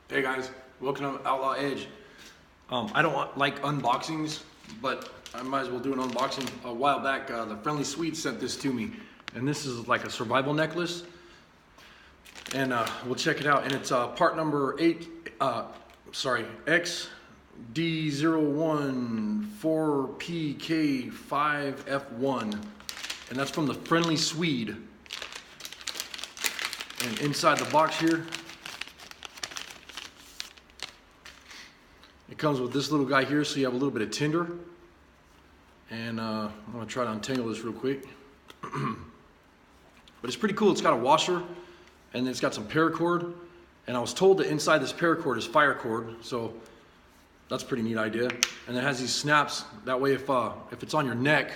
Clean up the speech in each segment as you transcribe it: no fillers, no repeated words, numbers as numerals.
Hey guys, welcome to Outlaw Edge. I don't like unboxings, but I might as well do an unboxing. A while back, the Friendly Swede sent this to me, and this is like a survival necklace. And we'll check it out. And it's part number XD014PK5F1, and that's from the Friendly Swede. And inside the box here, it comes with this little guy here, so you have a little bit of tinder. And I'm gonna try to untangle this real quick. But it's pretty cool. It's got a washer, and then it's got some paracord. And I was told that inside this paracord is fire cord, so that's a pretty neat idea. And it has these snaps. That way, if it's on your neck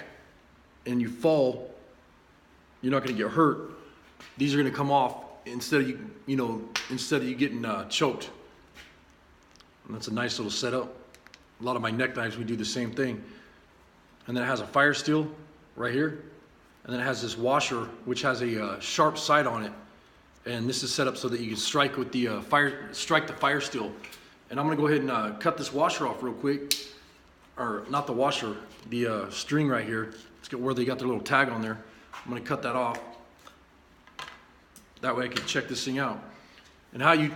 and you fall, you're not gonna get hurt. These are gonna come off instead of you getting choked. And that's a nice little setup. A lot of my neck knives, we do the same thing. And then it has a fire steel right here. And then it has this washer, which has a sharp side on it. And this is set up so that you can strike with the fire steel. And I'm gonna go ahead and cut this washer off real quick. Or not the washer, the string right here. Let's get where they got their little tag on there. I'm gonna cut that off. That way I can check this thing out. And how you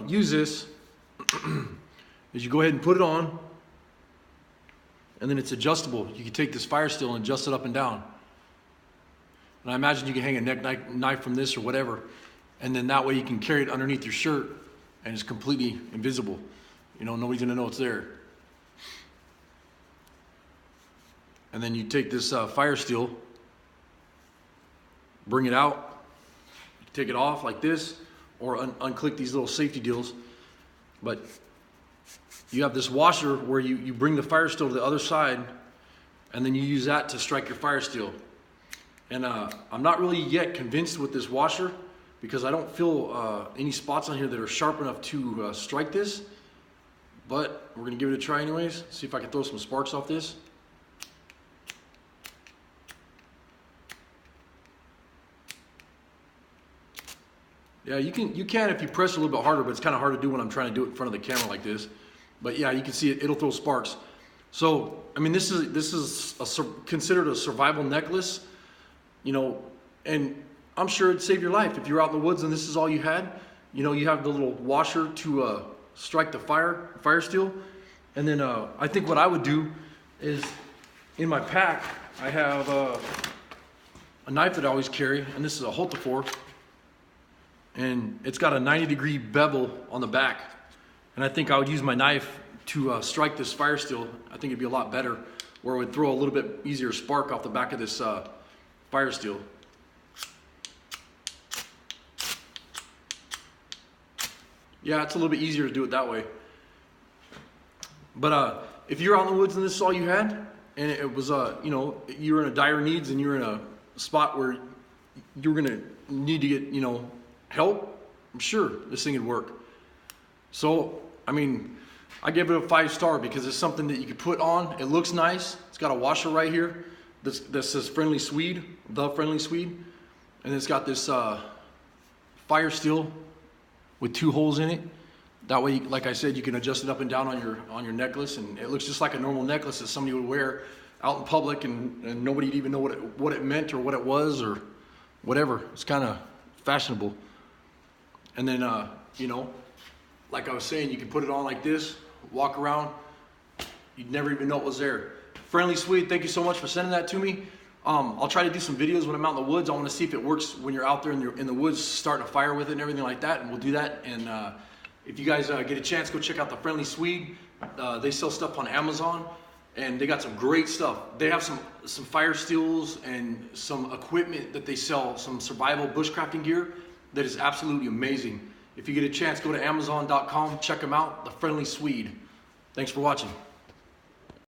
use this is you go ahead and put it on, and then it's adjustable. You can take this fire steel and adjust it up and down. And I imagine you can hang a neck knife from this or whatever, and then that way you can carry it underneath your shirt and it's completely invisible. You know, nobody's gonna know it's there. And then you take this fire steel, bring it out, take it off like this, or unclick these little safety deals. But you have this washer where you bring the fire steel to the other side, and then you use that to strike your fire steel. And I'm not really yet convinced with this washer, because I don't feel any spots on here that are sharp enough to strike this. But we're gonna give it a try anyways. See if I can throw some sparks off this. Yeah, you can if you press a little bit harder, but it's kind of hard to do when I'm trying to do it in front of the camera like this. But yeah, you can see it'll throw sparks. So, I mean, this is considered a survival necklace, you know, and I'm sure it'd save your life if you're out in the woods and this is all you had. You know, you have the little washer to strike the fire steel. And then I think what I would do is, in my pack, I have a knife that I always carry, and this is a Holtifor. And it's got a 90-degree bevel on the back. And I think I would use my knife to strike this fire steel. I think it'd be a lot better, where it would throw a little bit easier spark off the back of this fire steel. Yeah, it's a little bit easier to do it that way. But if you're out in the woods and this is all you had, and it was, you know, you were in a dire needs and you're in a spot where you're gonna need to get, you know, help, I'm sure this thing would work. So, I mean, I give it a 5-star because it's something that you can put on. It looks nice. It's got a washer right here that says Friendly Swede, the Friendly Swede. And it's got this fire steel with 2 holes in it. That way, like I said, you can adjust it up and down on your necklace, and it looks just like a normal necklace that somebody would wear out in public, and nobody'd even know what it meant or what it was or whatever. It's kind of fashionable. And then, you know, like I was saying, you can put it on like this, walk around, you'd never even know it was there. Friendly Swede, thank you so much for sending that to me. I'll try to do some videos when I'm out in the woods. I want to see if it works when you're out there in the woods starting a fire with it and everything like that, and we'll do that. And if you guys get a chance, go check out the Friendly Swede. They sell stuff on Amazon, and they got some great stuff. They have some fire steels and some equipment that they sell, some survival bushcrafting gear that is absolutely amazing. If you get a chance, go to Amazon.com, check them out, the Friendly Swede. Thanks for watching.